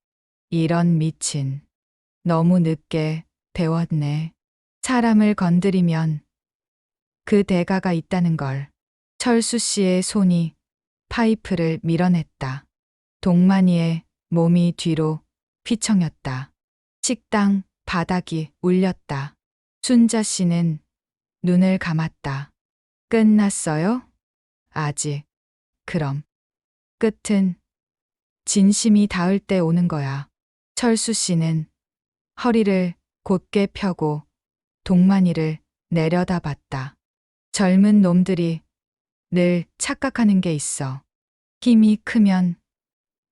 이런 미친. 너무 늦게 배웠네. 사람을 건드리면 그 대가가 있다는 걸. 철수 씨의 손이 파이프를 밀어냈다. 동만이의 몸이 뒤로 휘청였다. 식당 바닥이 울렸다. 순자 씨는 눈을 감았다. 끝났어요? 아직. 그럼 끝은 진심이 닿을 때 오는 거야. 철수 씨는 허리를 곧게 펴고 동만이를 내려다봤다. 젊은 놈들이 늘 착각하는 게 있어. 힘이 크면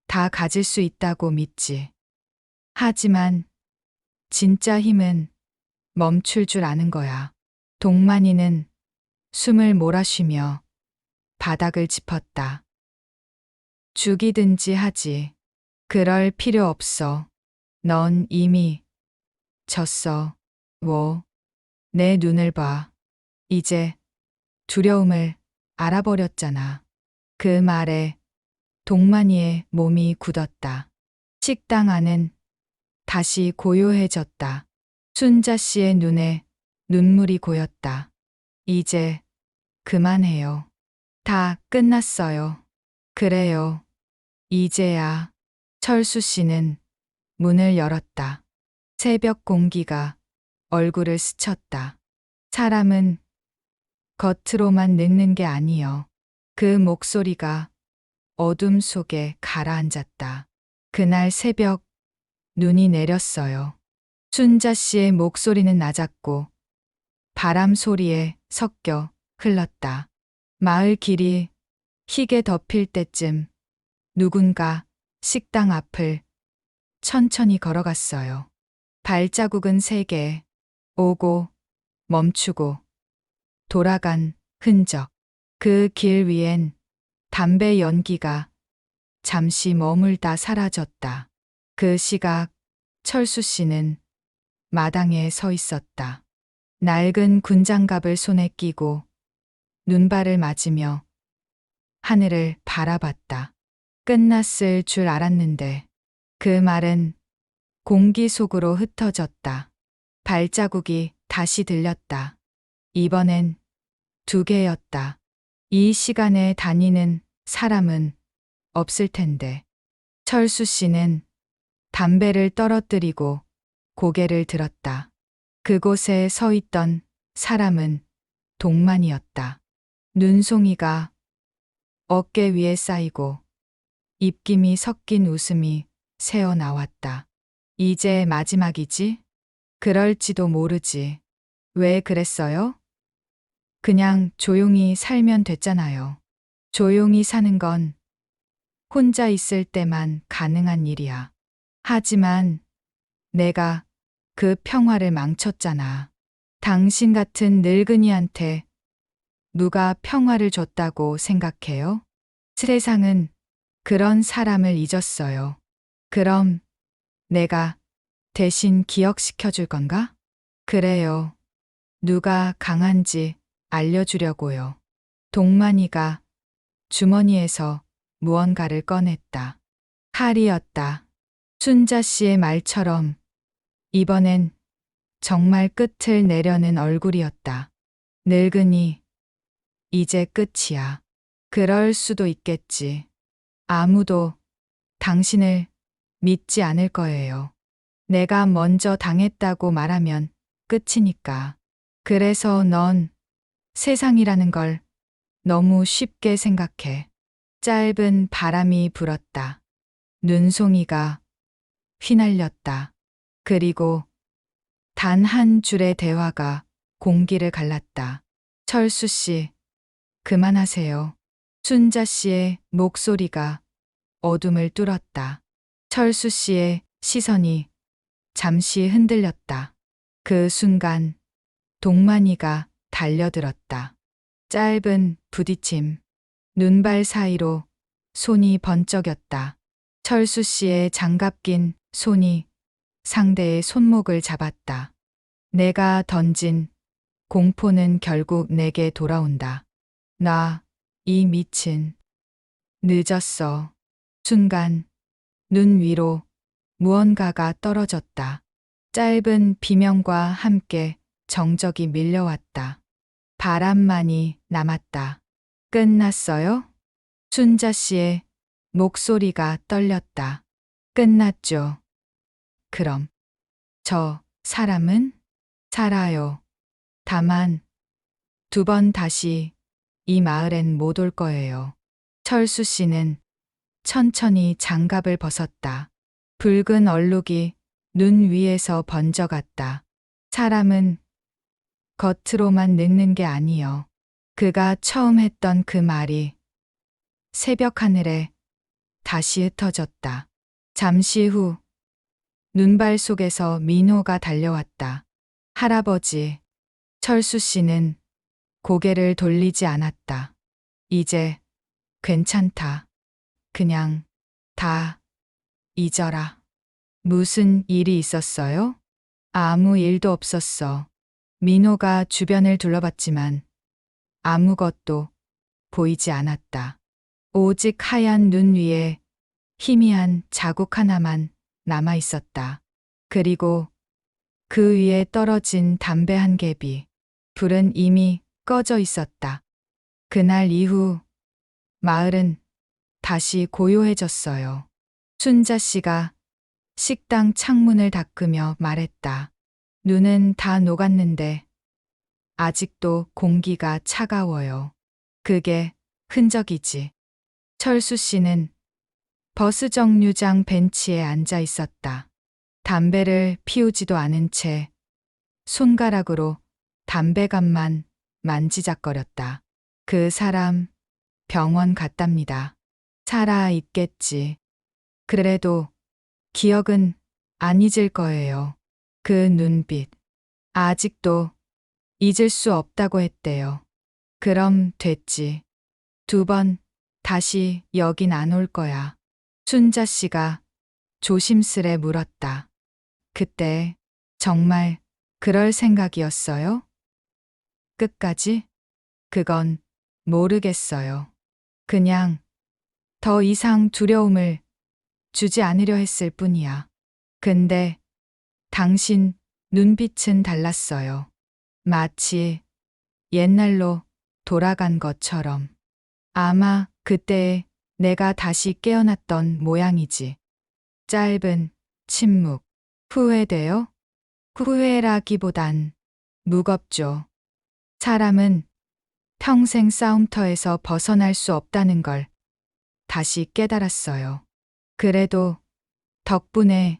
다 가질 수 있다고 믿지. 하지만 진짜 힘은 멈출 줄 아는 거야. 동만이는 숨을 몰아쉬며 바닥을 짚었다. 죽이든지 하지. 그럴 필요 없어. 넌 이미 졌어. 내 눈을 봐. 이제 두려움을 알아버렸잖아. 그 말에 동만이의 몸이 굳었다. 식당 안은 다시 고요해졌다. 순자 씨의 눈에 눈물이 고였다. 이제 그만해요. 다 끝났어요. 그래요. 이제야. 철수 씨는 문을 열었다. 새벽 공기가 얼굴을 스쳤다. 사람은 겉으로만 늙는 게 아니여. 그 목소리가 어둠 속에 가라앉았다. 그날 새벽 눈이 내렸어요. 순자 씨의 목소리는 낮았고 바람 소리에 섞여 흘렀다. 마을 길이 희게 덮일 때쯤 누군가 식당 앞을 천천히 걸어갔어요. 발자국은 3개, 오고 멈추고 돌아간 흔적. 그 길 위엔 담배 연기가 잠시 머물다 사라졌다. 그 시각 철수 씨는 마당에 서 있었다. 낡은 군장갑을 손에 끼고 눈발을 맞으며 하늘을 바라봤다. 끝났을 줄 알았는데 그 말은 공기 속으로 흩어졌다. 발자국이 다시 들렸다. 이번엔 2개였다. 이 시간에 다니는 사람은 없을 텐데. 철수 씨는 담배를 떨어뜨리고 고개를 들었다. 그곳에 서 있던 사람은 동만이었다. 눈송이가 어깨 위에 쌓이고 입김이 섞인 웃음이 새어 나왔다. 이제 마지막이지? 그럴지도 모르지. 왜 그랬어요? 그냥 조용히 살면 됐잖아요. 조용히 사는 건 혼자 있을 때만 가능한 일이야. 하지만 내가 그 평화를 망쳤잖아. 당신 같은 늙은이한테 누가 평화를 줬다고 생각해요? 세상은 그런 사람을 잊었어요. 그럼 내가 대신 기억시켜 줄 건가? 그래요. 누가 강한지 알려주려고요. 동만이가 주머니에서 무언가를 꺼냈다. 칼이었다. 순자 씨의 말처럼 이번엔 정말 끝을 내려는 얼굴이었다. 늙은이, 이제 끝이야. 그럴 수도 있겠지. 아무도 당신을 믿지 않을 거예요. 내가 먼저 당했다고 말하면 끝이니까. 그래서 넌 세상이라는 걸 너무 쉽게 생각해. 짧은 바람이 불었다. 눈송이가 휘날렸다. 그리고 단 한 줄의 대화가 공기를 갈랐다. 철수 씨, 그만하세요. 순자 씨의 목소리가 어둠을 뚫었다. 철수 씨의 시선이 잠시 흔들렸다. 그 순간 동만이가 달려들었다. 짧은 부딪힘, 눈발 사이로 손이 번쩍였다. 철수 씨의 장갑 낀 손이 상대의 손목을 잡았다. 내가 던진 공포는 결국 내게 돌아온다. 나, 이 미친. 늦었어. 순간, 눈 위로 무언가가 떨어졌다. 짧은 비명과 함께 정적이 밀려왔다. 바람만이 남았다. 끝났어요? 순자 씨의 목소리가 떨렸다. 끝났죠. 그럼 저 사람은 살아요. 다만 2번 다시 이 마을엔 못 올 거예요. 철수 씨는 천천히 장갑을 벗었다. 붉은 얼룩이 눈 위에서 번져갔다. 사람은 겉으로만 늙는 게 아니여. 그가 처음 했던 그 말이 새벽 하늘에 다시 흩어졌다. 잠시 후 눈발 속에서 민호가 달려왔다. 할아버지, 철수 씨는 고개를 돌리지 않았다. 이제 괜찮다. 그냥 다 잊어라. 무슨 일이 있었어요? 아무 일도 없었어. 민호가 주변을 둘러봤지만 아무것도 보이지 않았다. 오직 하얀 눈 위에 희미한 자국 하나만 남아 있었다. 그리고 그 위에 떨어진 담배 한 갭이 불은 이미 꺼져 있었다. 그날 이후 마을은 다시 고요해졌어요. 순자 씨가 식당 창문을 닦으며 말했다. 눈은 다 녹았는데 아직도 공기가 차가워요. 그게 흔적이지. 철수 씨는 버스 정류장 벤치에 앉아 있었다. 담배를 피우지도 않은 채 손가락으로 담배감만 만지작거렸다. 그 사람 병원 갔답니다. 살아 있겠지. 그래도 기억은 안 잊을 거예요. 그 눈빛. 아직도 잊을 수 없다고 했대요. 그럼 됐지. 2번 다시 여긴 안 올 거야. 순자 씨가 조심스레 물었다. 그때 정말 그럴 생각이었어요? 끝까지? 그건 모르겠어요. 그냥 더 이상 두려움을 주지 않으려 했을 뿐이야. 근데 당신 눈빛은 달랐어요. 마치 옛날로 돌아간 것처럼. 아마 그때에 내가 다시 깨어났던 모양이지. 짧은 침묵. 후회돼요? 후회라기보단 무겁죠. 사람은 평생 싸움터에서 벗어날 수 없다는 걸 다시 깨달았어요. 그래도 덕분에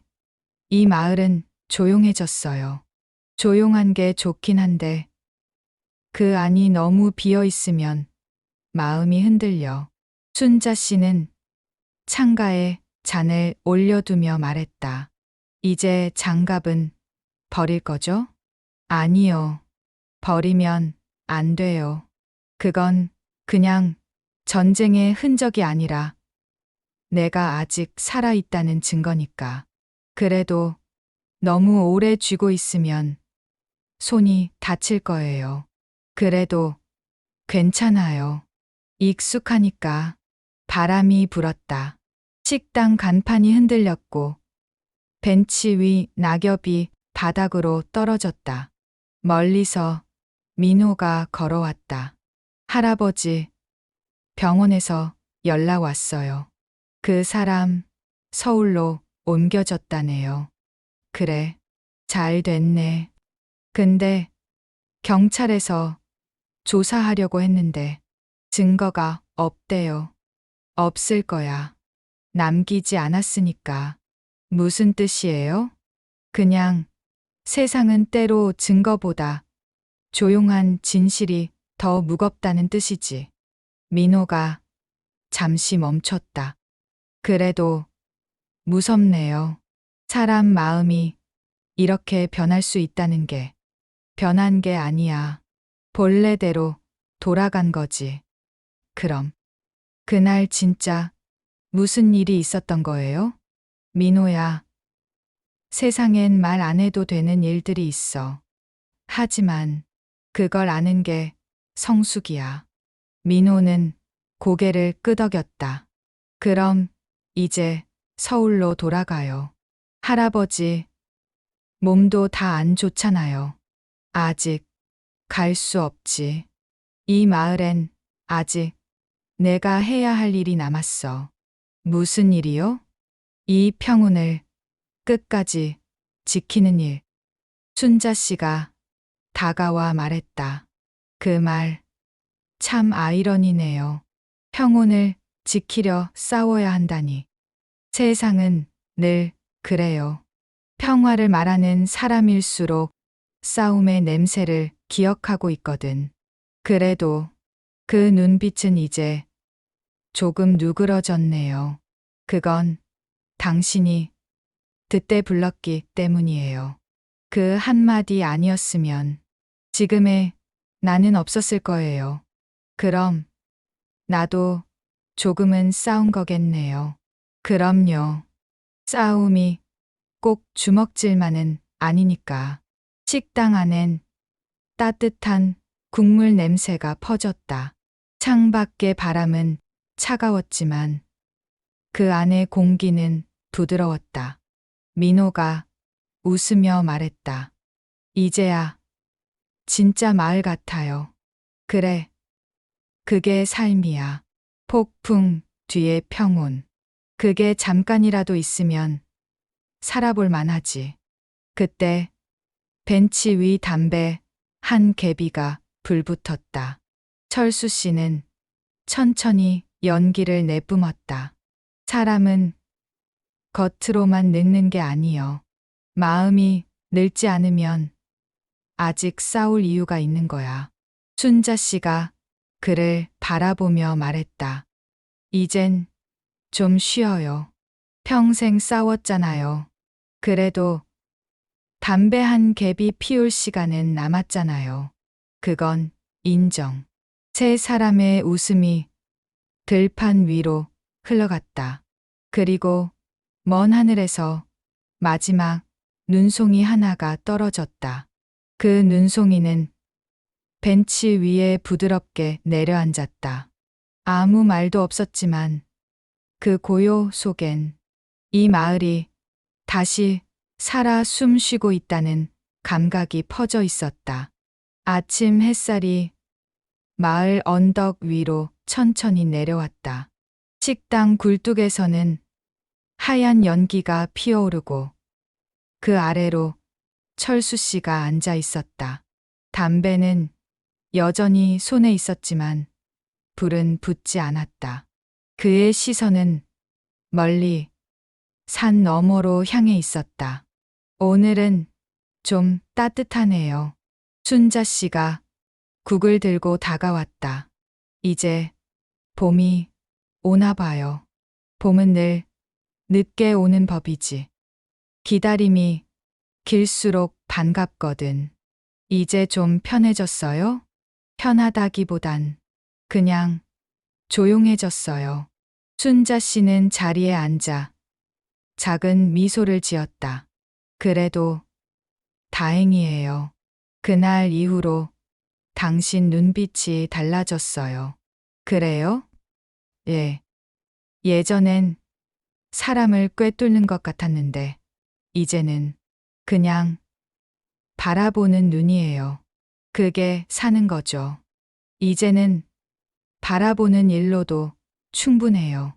이 마을은 조용해졌어요. 조용한 게 좋긴 한데 그 안이 너무 비어 있으면 마음이 흔들려. 순자 씨는 창가에 잔을 올려두며 말했다. 이제 장갑은 버릴 거죠? 아니요. 버리면 안 돼요. 그건 그냥 전쟁의 흔적이 아니라 내가 아직 살아있다는 증거니까. 그래도 너무 오래 쥐고 있으면 손이 다칠 거예요. 그래도 괜찮아요. 익숙하니까. 바람이 불었다. 식당 간판이 흔들렸고 벤치 위 낙엽이 바닥으로 떨어졌다. 멀리서 민호가 걸어왔다. 할아버지, 병원에서 연락 왔어요. 그 사람 서울로 옮겨졌다네요. 그래, 잘 됐네. 근데 경찰에서 조사하려고 했는데 증거가 없대요. 없을 거야. 남기지 않았으니까. 무슨 뜻이에요? 그냥 세상은 때로 증거보다 조용한 진실이 더 무겁다는 뜻이지. 민호가 잠시 멈췄다. 그래도 무섭네요. 사람 마음이 이렇게 변할 수 있다는 게 변한 게 아니야. 본래대로 돌아간 거지. 그럼 그날 진짜 무슨 일이 있었던 거예요? 민호야, 세상엔 말 안 해도 되는 일들이 있어. 하지만 그걸 아는 게 성숙이야. 민호는 고개를 끄덕였다. 그럼 이제 서울로 돌아가요. 할아버지, 몸도 다 안 좋잖아요. 아직 갈 수 없지. 이 마을엔 아직 내가 해야 할 일이 남았어. 무슨 일이요? 이 평온을 끝까지 지키는 일. 순자 씨가 다가와 말했다. 그 말 참 아이러니네요. 평온을 지키려 싸워야 한다니. 세상은 늘 그래요. 평화를 말하는 사람일수록 싸움의 냄새를 기억하고 있거든. 그래도 그 눈빛은 이제 조금 누그러졌네요. 그건 당신이 그때 불렀기 때문이에요. 그 한마디 아니었으면 지금의 나는 없었을 거예요. 그럼 나도 조금은 싸운 거겠네요. 그럼요. 싸움이 꼭 주먹질만은 아니니까. 식당 안엔 따뜻한 국물 냄새가 퍼졌다. 창밖의 바람은 차가웠지만 그 안의 공기는 부드러웠다. 민호가 웃으며 말했다. 이제야 진짜 마을 같아요. 그래. 그게 삶이야. 폭풍 뒤에 평온. 그게 잠깐이라도 있으면 살아볼 만하지. 그때 벤치 위 담배 한 개비가 불붙었다. 철수 씨는 천천히 연기를 내뿜었다. 사람은 겉으로만 늙는 게 아니여. 마음이 늙지 않으면 아직 싸울 이유가 있는 거야. 순자 씨가 그를 바라보며 말했다. 이젠 좀 쉬어요. 평생 싸웠잖아요. 그래도 담배 한 갭이 피울 시간은 남았잖아요. 그건 인정. 세 사람의 웃음이 들판 위로 흘러갔다. 그리고 먼 하늘에서 마지막 눈송이 하나가 떨어졌다. 그 눈송이는 벤치 위에 부드럽게 내려앉았다. 아무 말도 없었지만 그 고요 속엔 이 마을이 다시 살아 숨 쉬고 있다는 감각이 퍼져 있었다. 아침 햇살이 마을 언덕 위로 천천히 내려왔다. 식당 굴뚝에서는 하얀 연기가 피어오르고 그 아래로 철수 씨가 앉아 있었다. 담배는 여전히 손에 있었지만 불은 붙지 않았다. 그의 시선은 멀리 산 너머로 향해 있었다. 오늘은 좀 따뜻하네요. 순자 씨가 국을 들고 다가왔다. 이제 봄이 오나 봐요. 봄은 늘 늦게 오는 법이지. 기다림이 길수록 반갑거든. 이제 좀 편해졌어요? 편하다기보단 그냥 조용해졌어요. 순자 씨는 자리에 앉아 작은 미소를 지었다. 그래도 다행이에요. 그날 이후로 당신 눈빛이 달라졌어요. 그래요? 예. 예전엔 사람을 꿰뚫는 것 같았는데 이제는 그냥 바라보는 눈이에요. 그게 사는 거죠. 이제는 바라보는 일로도 충분해요.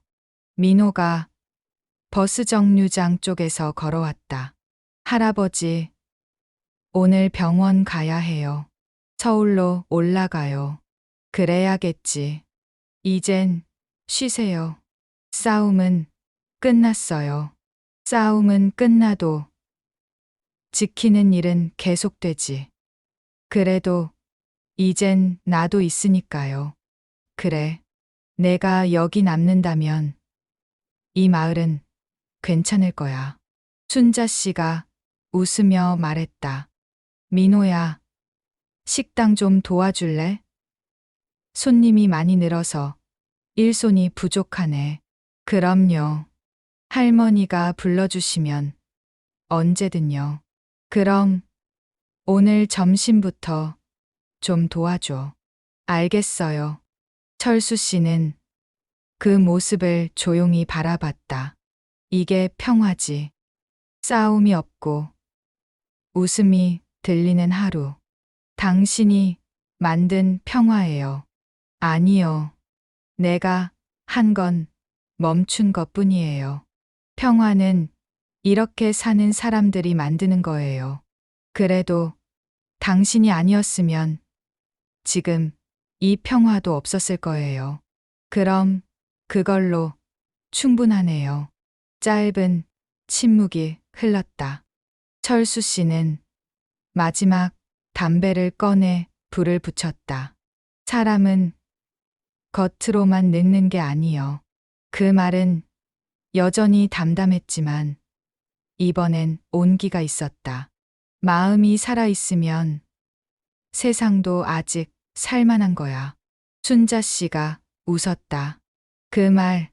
민호가 버스 정류장 쪽에서 걸어왔다. 할아버지, 오늘 병원 가야 해요. 서울로 올라가요. 그래야겠지. 이젠 쉬세요. 싸움은 끝났어요. 싸움은 끝나도 지키는 일은 계속되지. 그래도 이젠 나도 있으니까요. 그래. 내가 여기 남는다면 이 마을은 괜찮을 거야. 순자 씨가 웃으며 말했다. 민호야, 식당 좀 도와줄래? 손님이 많이 늘어서 일손이 부족하네. 그럼요. 할머니가 불러주시면 언제든요. 그럼 오늘 점심부터 좀 도와줘. 알겠어요. 철수 씨는 그 모습을 조용히 바라봤다. 이게 평화지. 싸움이 없고 웃음이 들리는 하루. 당신이 만든 평화예요. 아니요. 내가 한 건 멈춘 것 뿐이에요. 평화는 이렇게 사는 사람들이 만드는 거예요. 그래도 당신이 아니었으면 지금 이 평화도 없었을 거예요. 그럼 그걸로 충분하네요. 짧은 침묵이 흘렀다. 철수 씨는 마지막 담배를 꺼내 불을 붙였다. 사람은 겉으로만 늙는 게 아니요. 그 말은 여전히 담담했지만 이번엔 온기가 있었다. 마음이 살아있으면 세상도 아직 살만한 거야. 순자 씨가 웃었다. 그 말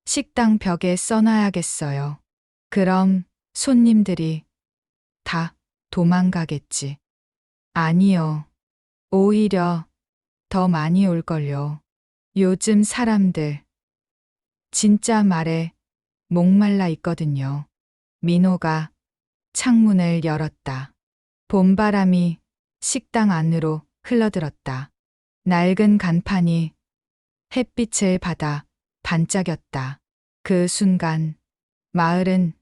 식당 벽에 써놔야겠어요. 그럼 손님들이 다 도망가겠지. 아니요. 오히려 더 많이 올걸요. 요즘 사람들 진짜 말에 목말라 있거든요. 민호가 창문을 열었다. 봄바람이 식당 안으로 흘러들었다. 낡은 간판이 햇빛을 받아 반짝였다. 그 순간 마을은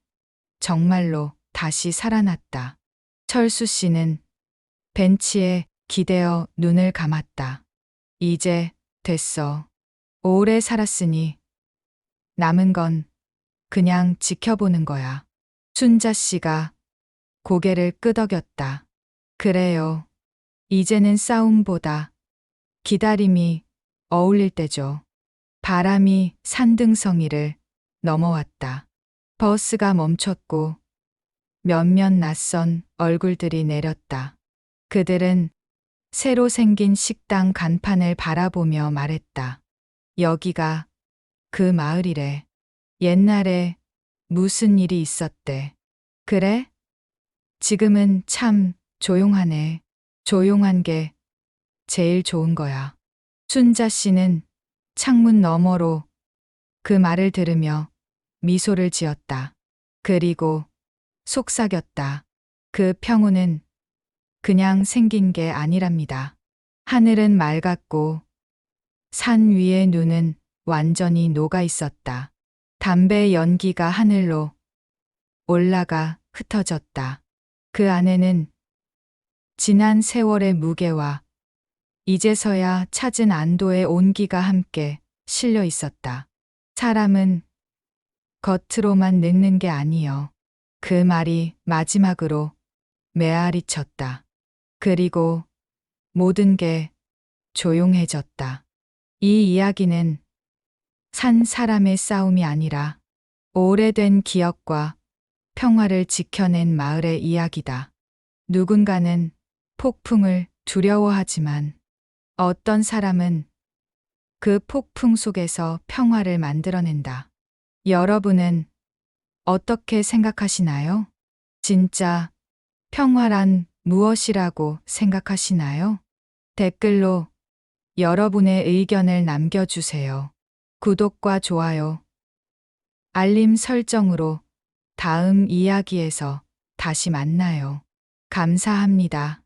정말로 다시 살아났다. 철수 씨는 벤치에 기대어 눈을 감았다. 이제 됐어. 오래 살았으니 남은 건 그냥 지켜보는 거야. 순자 씨가 고개를 끄덕였다. 그래요. 이제는 싸움보다 기다림이 어울릴 때죠. 바람이 산등성이를 넘어왔다. 버스가 멈췄고 몇몇 낯선 얼굴들이 내렸다. 그들은 새로 생긴 식당 간판을 바라보며 말했다. 여기가 그 마을이래. 옛날에 무슨 일이 있었대. 그래? 지금은 참 조용하네. 조용한 게 제일 좋은 거야. 순자 씨는 창문 너머로 그 말을 들으며 미소를 지었다. 그리고 속삭였다. 그 평온은 그냥 생긴 게 아니랍니다. 하늘은 맑았고 산 위의 눈은 완전히 녹아 있었다. 담배 연기가 하늘로 올라가 흩어졌다. 그 안에는 지난 세월의 무게와 이제서야 찾은 안도의 온기가 함께 실려 있었다. 사람은 겉으로만 늙는 게 아니여. 그 말이 마지막으로 메아리 쳤다. 그리고 모든 게 조용해졌다. 이 이야기는 산 사람의 싸움이 아니라 오래된 기억과 평화를 지켜낸 마을의 이야기다. 누군가는 폭풍을 두려워하지만 어떤 사람은 그 폭풍 속에서 평화를 만들어낸다. 여러분은 어떻게 생각하시나요? 진짜 평화란 무엇이라고 생각하시나요? 댓글로 여러분의 의견을 남겨주세요. 구독과 좋아요, 알림 설정으로 다음 이야기에서 다시 만나요. 감사합니다.